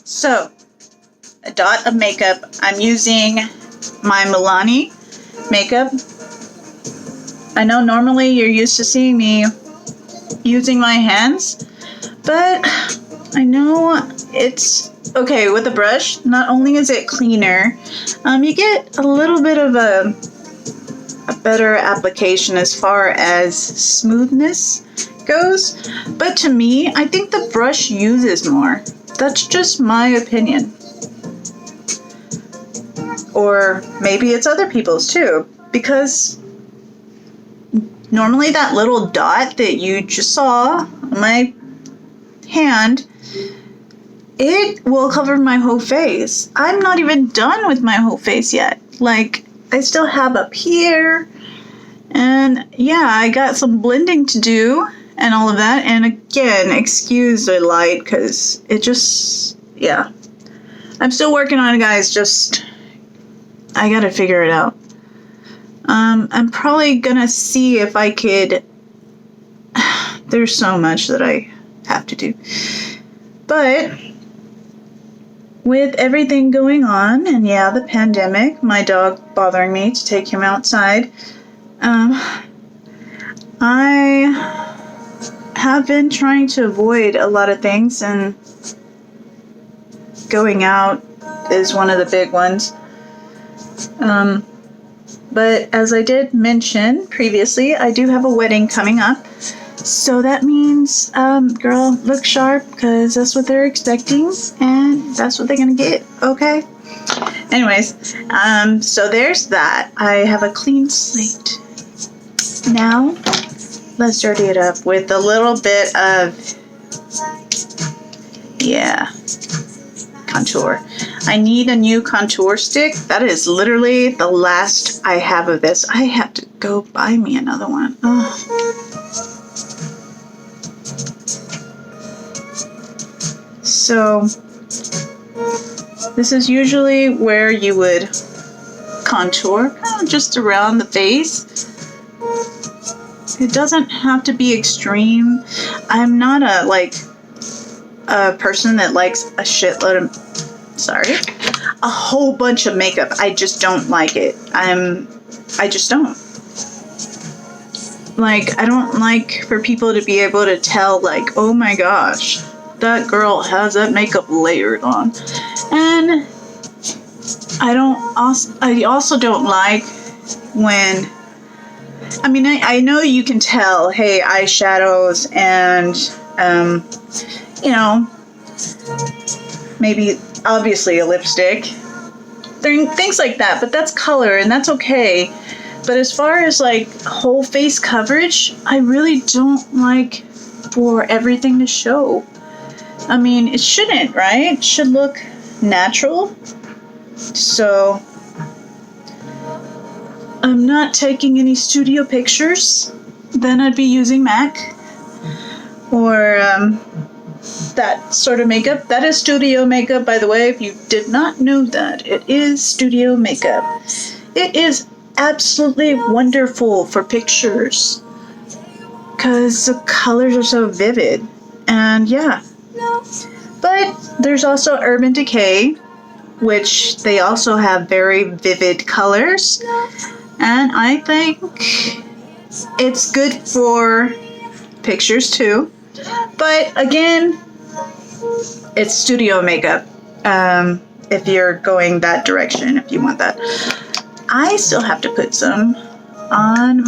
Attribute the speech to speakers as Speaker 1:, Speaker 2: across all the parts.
Speaker 1: So, a dot of makeup. I'm using my Milani makeup. I know normally you're used to seeing me using my hands, but I know it's okay with a brush. Not only is it cleaner, you get a little bit of a better application as far as smoothness goes, but to me, I think the brush uses more. That's just my opinion. Or maybe it's other people's too, because normally that little dot that you just saw on my hand, it will cover my whole face. I'm not even done with my whole face yet. Like, I still have up here, and yeah, I got some blending to do and all of that. And again, excuse the light because it just, yeah. I'm still working on it, guys. Just, I gotta figure it out. I'm probably gonna see if I could, there's so much that I have to do. But with everything going on, and yeah, the pandemic, my dog bothering me to take him outside, I have been trying to avoid a lot of things, and going out is one of the big ones. But as I did mention previously, I do have a wedding coming up. So that means, girl, look sharp, because that's what they're expecting, and that's what they're gonna get, okay? Anyways, so there's that. I have a clean slate. Now, let's dirty it up with a little bit of, yeah, contour. I need a new contour stick. That is literally the last I have of this. I have to go buy me another one. Oh. So, this is usually where you would contour, kind of just around the face. It doesn't have to be extreme. I'm not a person that likes a shitload of, a whole bunch of makeup. I just don't like it. I just don't. Like, I don't like for people to be able to tell, like, oh my gosh, that girl has that makeup layered on. And I also don't like when, I mean, I know you can tell, hey, eyeshadows and, you know, maybe obviously a lipstick, things like that, but that's color and that's okay. But as far as like whole face coverage, I really don't like for everything to show. I mean, it shouldn't, right? It should look natural. So I'm not taking any studio pictures. Then I'd be using MAC or that sort of makeup. That is studio makeup, by the way, if you did not know that. It is studio makeup. It is absolutely wonderful for pictures because the colors are so vivid. And yeah. But there's also Urban Decay, which they also have very vivid colors. And I think it's good for pictures too. But again, it's studio makeup. If you're going that direction, if you want that. I still have to put some on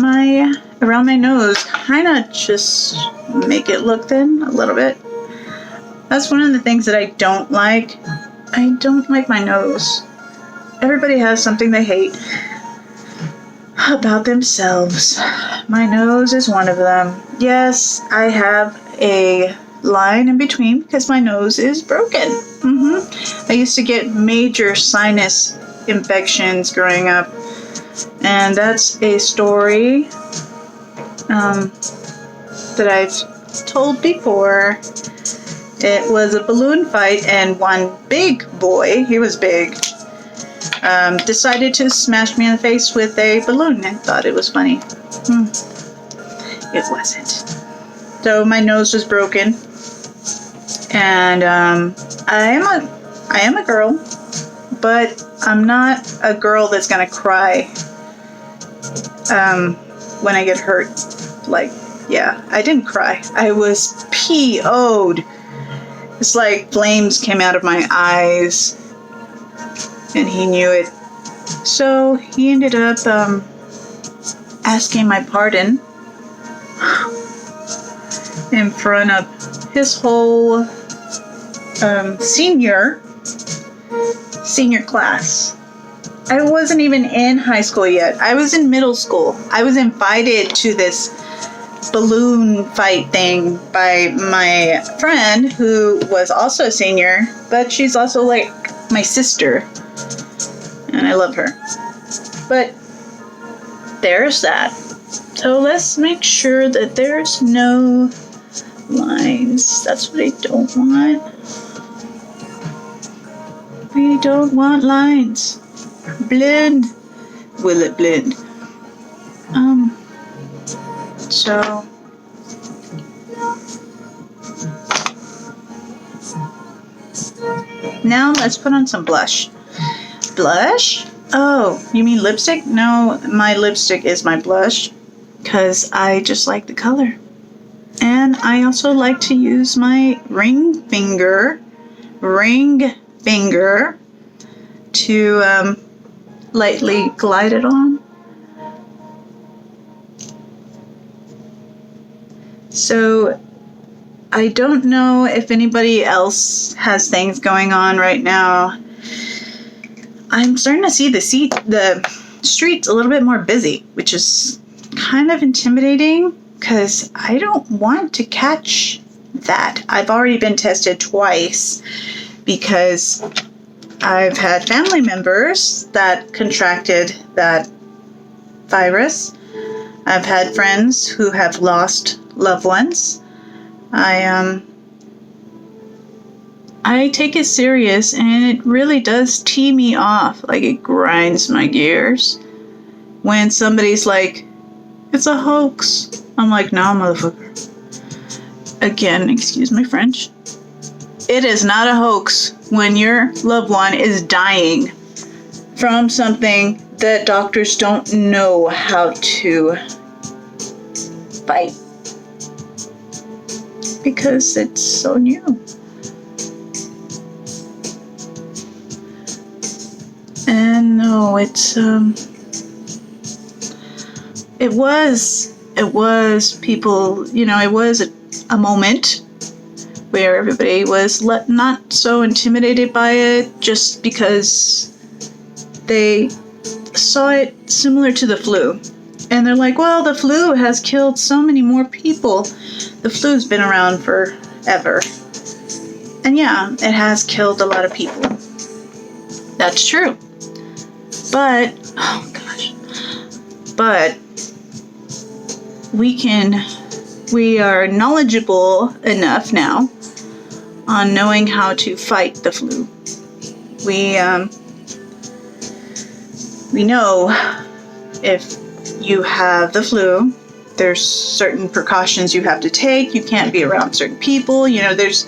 Speaker 1: around my nose, kind of just make it look thin a little bit. That's one of the things that I don't like. I don't like my nose. Everybody has something they hate about themselves. My nose is one of them. Yes, I have a line in between because my nose is broken. I used to get major sinus infections growing up, and that's a story that I've told before. It was a balloon fight, and one big boy, he was big, decided to smash me in the face with a balloon and thought it was funny. It wasn't. So my nose was broken, and I am a I am a girl, but I'm not a girl that's gonna cry when I get hurt. Like, yeah, I didn't cry. I was PO'd. It's like flames came out of my eyes, and he knew it. So he ended up asking my pardon in front of his whole senior class. I wasn't even in high school yet. I was in middle school. I was invited to this balloon fight thing by my friend who was also a senior, but she's also like my sister, and I love her. But there's that. So let's make sure that there's no lines. That's what I don't want. We don't want lines. Blend. Will it blend? So now let's put on some blush. Blush? Oh, you mean lipstick? No, my lipstick is my blush because I just like the color. And I also like to use my ring finger to lightly glide it on. So I don't know if anybody else has things going on right now. I'm starting to see the streets a little bit more busy, which is kind of intimidating because I don't want to catch that. I've already been tested twice because I've had family members that contracted that virus. I've had friends who have lost loved ones. I take it serious, and it really does tee me off. Like, it grinds my gears when somebody's like, it's a hoax. I'm like, no, motherfucker. Again, excuse my French. It is not a hoax when your loved one is dying from something that doctors don't know how to fight because it's so new. And no, it was people, it was a moment where everybody was not so intimidated by it just because they saw it similar to the flu. And they're like, well, the flu has killed so many more people. The flu's been around forever. And yeah, it has killed a lot of people. That's true. But, oh gosh. But we are knowledgeable enough now on knowing how to fight the flu. We know if you have the flu, there's certain precautions you have to take. You can't be around certain people. There's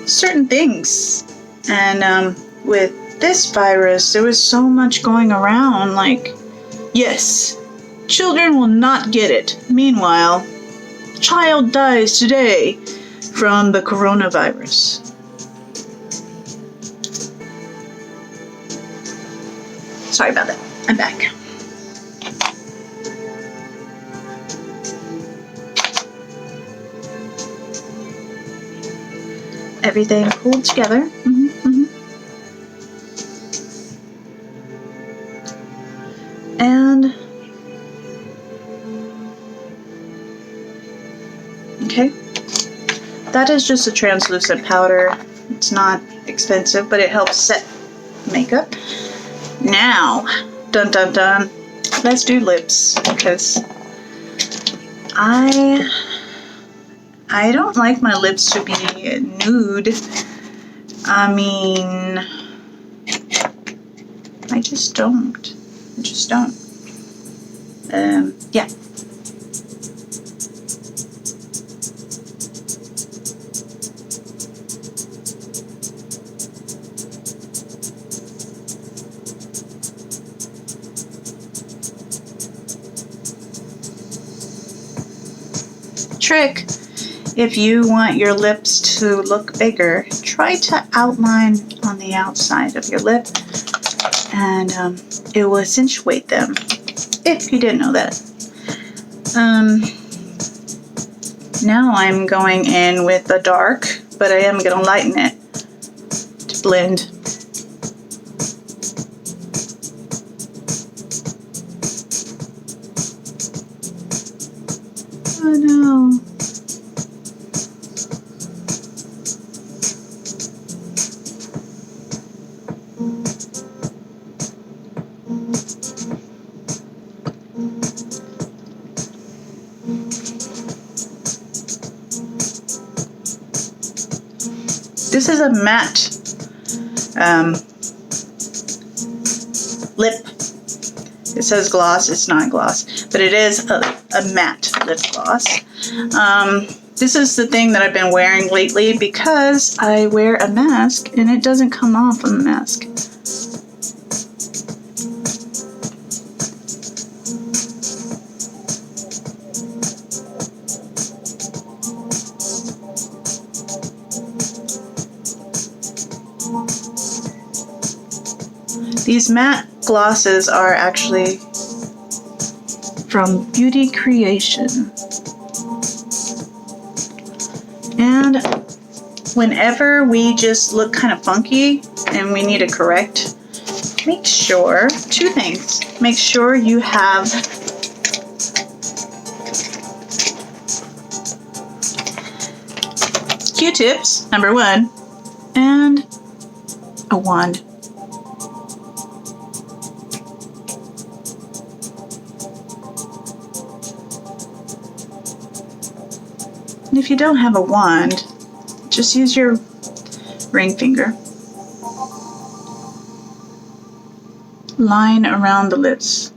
Speaker 1: certain things. And with this virus, there was so much going around. Like, yes, children will not get it. Meanwhile, a child dies today from the coronavirus. Sorry about that. I'm back. Everything pulled together. And okay, that is just a translucent powder. It's not expensive, but it helps set makeup. Now, dun dun dun, let's do lips because I don't like my lips to be nude. I mean, I just don't. Yeah. trick. If you want your lips to look bigger, try to outline on the outside of your lip, and it will accentuate them, if you didn't know that. Now I'm going in with the dark, but I am going to lighten it to blend. Oh no. This is a matte lip. It says gloss, it's not gloss, but it is a matte lip gloss. This is the thing that I've been wearing lately because I wear a mask and it doesn't come off on the mask. These matte glosses are actually from Beauty Creation. And whenever we just look kind of funky and we need to correct, make sure, two things. Make sure you have Q-tips, number one, and a wand. And if you don't have a wand, just use your ring finger. Line around the lips.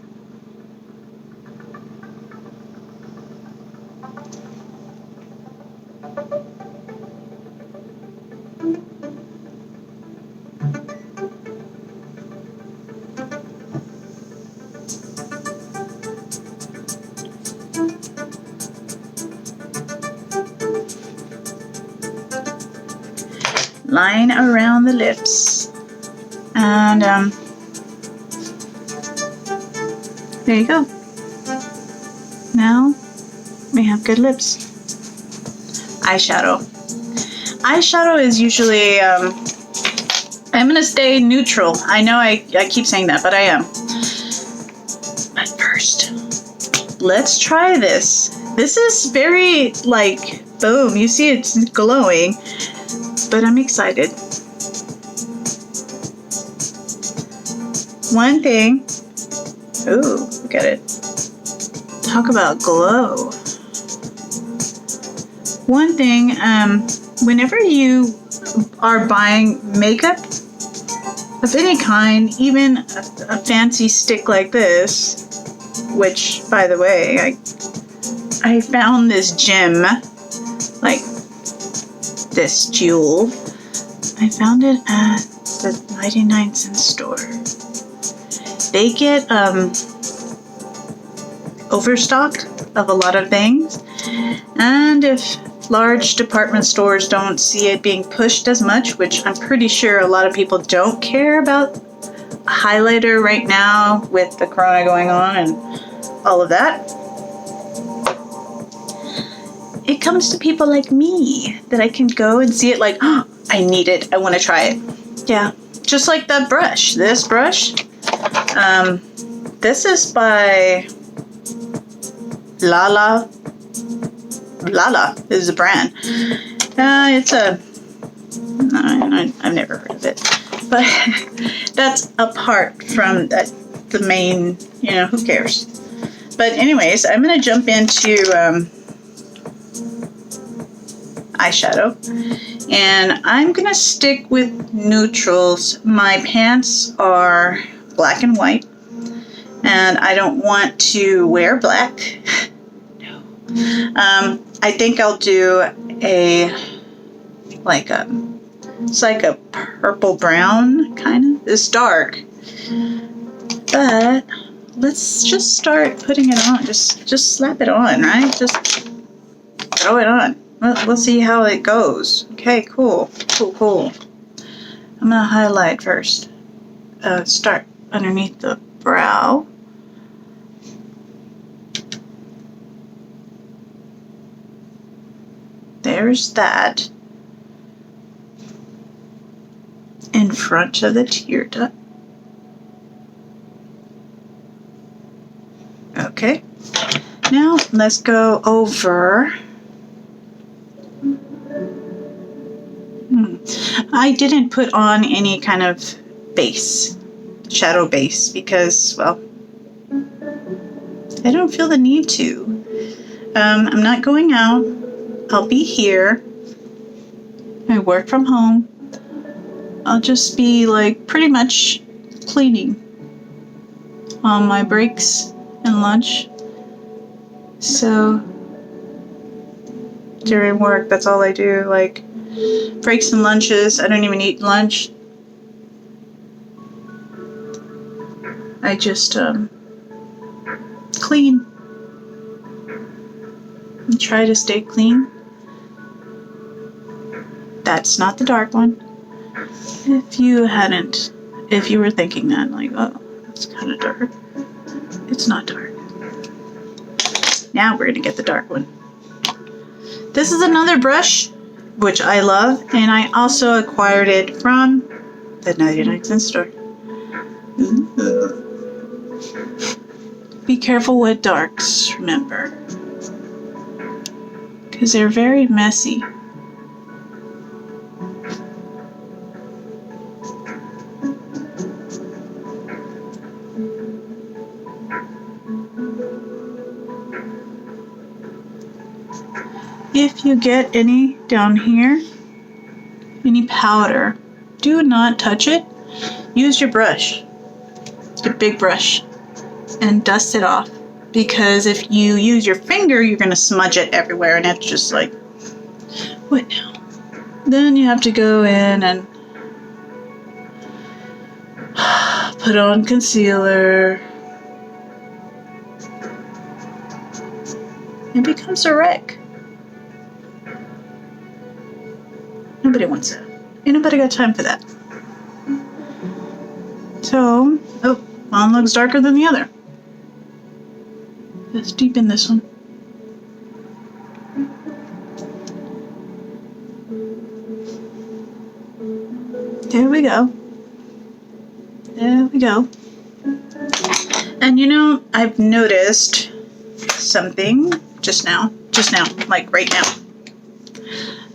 Speaker 1: Line around the lips, and there you go. Now we have good lips. Eyeshadow. Eyeshadow is usually, I'm going to stay neutral. I know I keep saying that, but I am. But first, let's try this. This is very, like, boom, you see it's glowing. But I'm excited. One thing, ooh, look at it. Talk about glow. One thing, whenever you are buying makeup of any kind, even a fancy stick like this, which, by the way, I found this gem, like this jewel. I found it at the 99-cent store. They get overstocked of a lot of things, and if large department stores don't see it being pushed as much, which I'm pretty sure a lot of people don't care about a highlighter right now with the corona going on and all of that, it comes to people like me that I can go and see it like, oh, I need it. I want to try it. Yeah. Just like that brush. This brush. This is by Lala. Lala is a brand. It's a... I've never heard of it. But that's apart from the main, who cares? But anyways, I'm going to jump into... eyeshadow, and I'm gonna stick with neutrals. My pants are black and white, and I don't want to wear black. No. I think I'll do it's like a purple brown kind of. It's dark, but let's just start putting it on. Just slap it on, right? Just throw it on. We'll see how it goes. Okay, cool. Cool. I'm going to highlight first. Start underneath the brow. There's that. In front of the tear duct. Okay. Now let's go over. I didn't put on any kind of base, shadow base, because, well, I don't feel the need to. I'm not going out. I'll be here. I work from home. I'll just be like pretty much cleaning on my breaks and lunch. So during work, that's all I do. Like breaks and lunches. I don't even eat lunch. I just clean and try to stay clean. That's not the dark one. If you were thinking that, like, oh, it's kind of dark. It's not dark. Now we're gonna get the dark one. This is another brush, which I love, and I also acquired it from the 99-cent store. Ooh. Be careful with darks, remember, because they're very messy. If you get any down here, any powder, do not touch it. Use your brush, your big brush, and dust it off. Because if you use your finger, you're going to smudge it everywhere, and it's just like, what now? Then you have to go in and put on concealer. It becomes a wreck. Nobody wants that. Ain't nobody got time for that. So, oh, one looks darker than the other. Let's deepen this one. There we go. There we go. And you know, I've noticed something just now, like right now.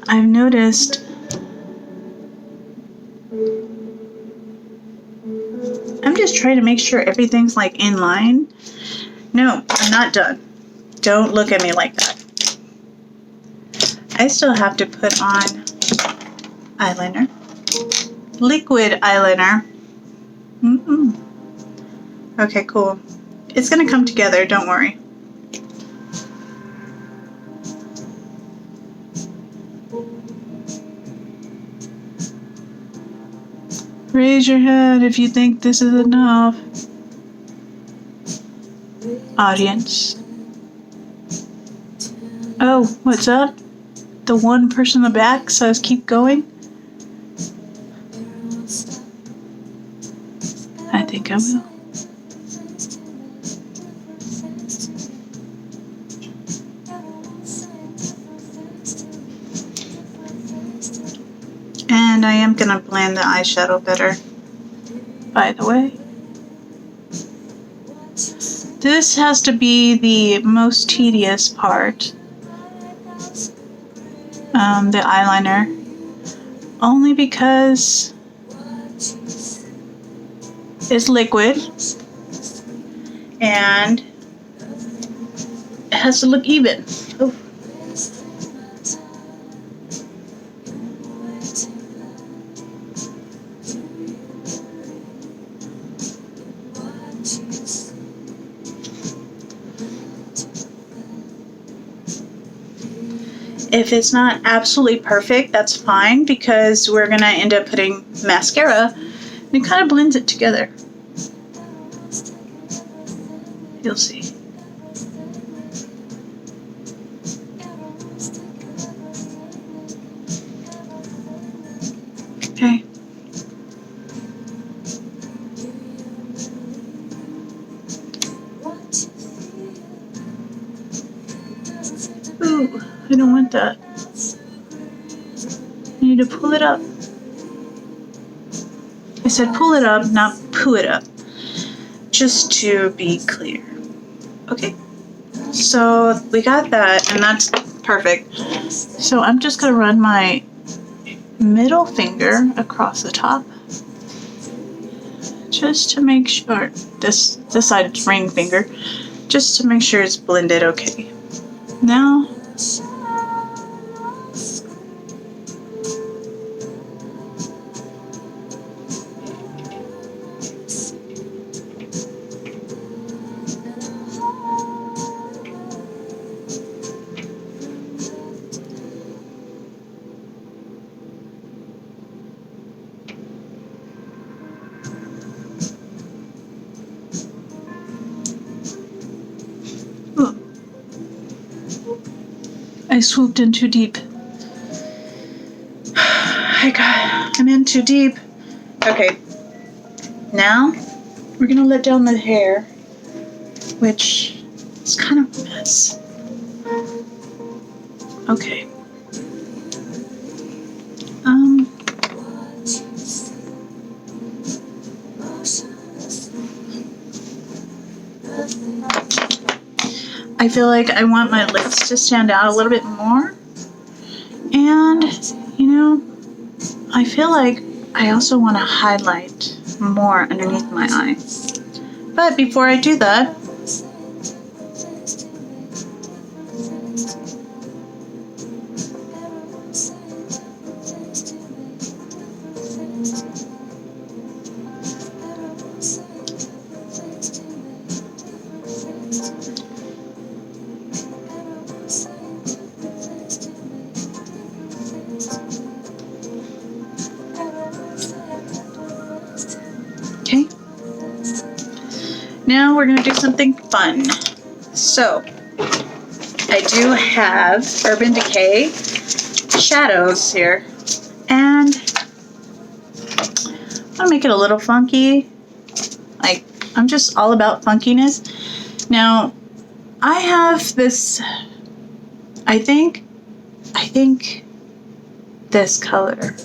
Speaker 1: I've noticed I'm just trying to make sure everything's like in line. No, I'm not done. Don't look at me like that. I still have to put on eyeliner. Liquid eyeliner. Okay, cool. It's gonna come together, don't worry. Raise your hand if you think this is enough. Audience. Oh, what's up? The one person in the back says keep going? I think I will. And I am going to blend the eyeshadow better, by the way. This has to be the most tedious part. The eyeliner. Only because it's liquid and it has to look even. Oh. If it's not absolutely perfect, that's fine, because we're going to end up putting mascara and it kind of blends it together. You'll see. I don't want that. I need to pull it up. I said pull it up, not poo it up. Just to be clear. Okay. So we got that, and that's perfect. So I'm just going to run my middle finger across the top. Just to make sure, this side's ring finger. Just to make sure it's blended okay. Now, I swooped in too deep. I'm in too deep. Okay. Now, we're going to let down the hair, which is kind of a mess. Okay. I feel like I want my lips to stand out a little bit more. And, you know, I feel like I also want to highlight more underneath my eye. But before I do that, okay. Now we're going to do something fun. So, I do have Urban Decay shadows here. And I'm going to make it a little funky. Like, I'm just all about funkiness. Now, I have this, I think this color.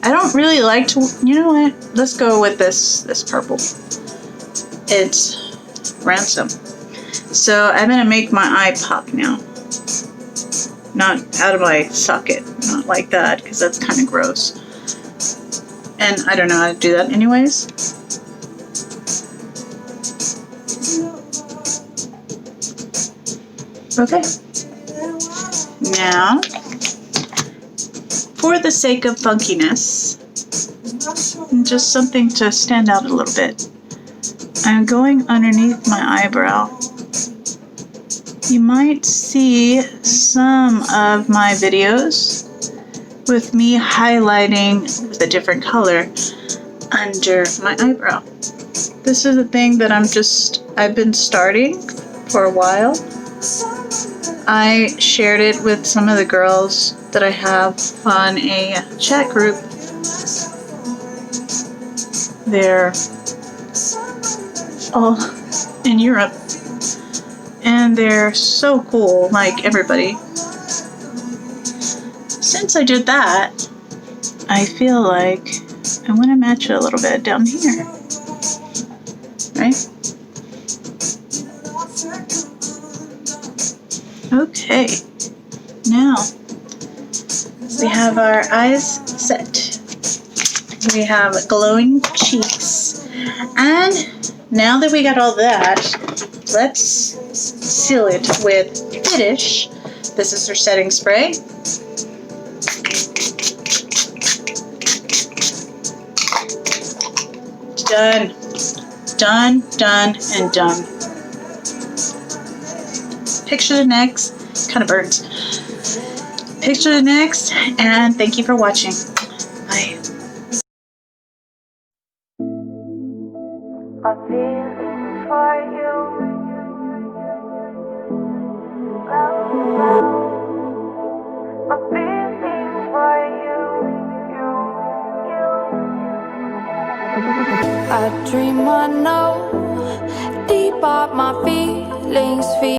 Speaker 1: I don't really like to, you know what? Let's go with this purple. It's Ransom. So I'm going to make my eye pop now. Not out of my socket. Not like that, because that's kind of gross. And I don't know how to do that anyways. Okay. Now, for the sake of funkiness, and just something to stand out a little bit, I'm going underneath my eyebrow. You might see some of my videos with me highlighting with a different color under my eyebrow. This is a thing that I've been starting for a while. I shared it with some of the girls that I have on a chat group. They're all in Europe, and they're so cool, like everybody. Since I did that, I feel like I want to match it a little bit down here, right? Okay, now we have our eyes set. We have glowing cheeks. And now that we got all that, let's seal it with Finish. This is her setting spray. Done. Done, done, and done. Picture the next. Kind of burns. Picture the next, and thank you for watching. Bye.
Speaker 2: My feelings for you, my feelings for you. I dream I know deep up my feelings.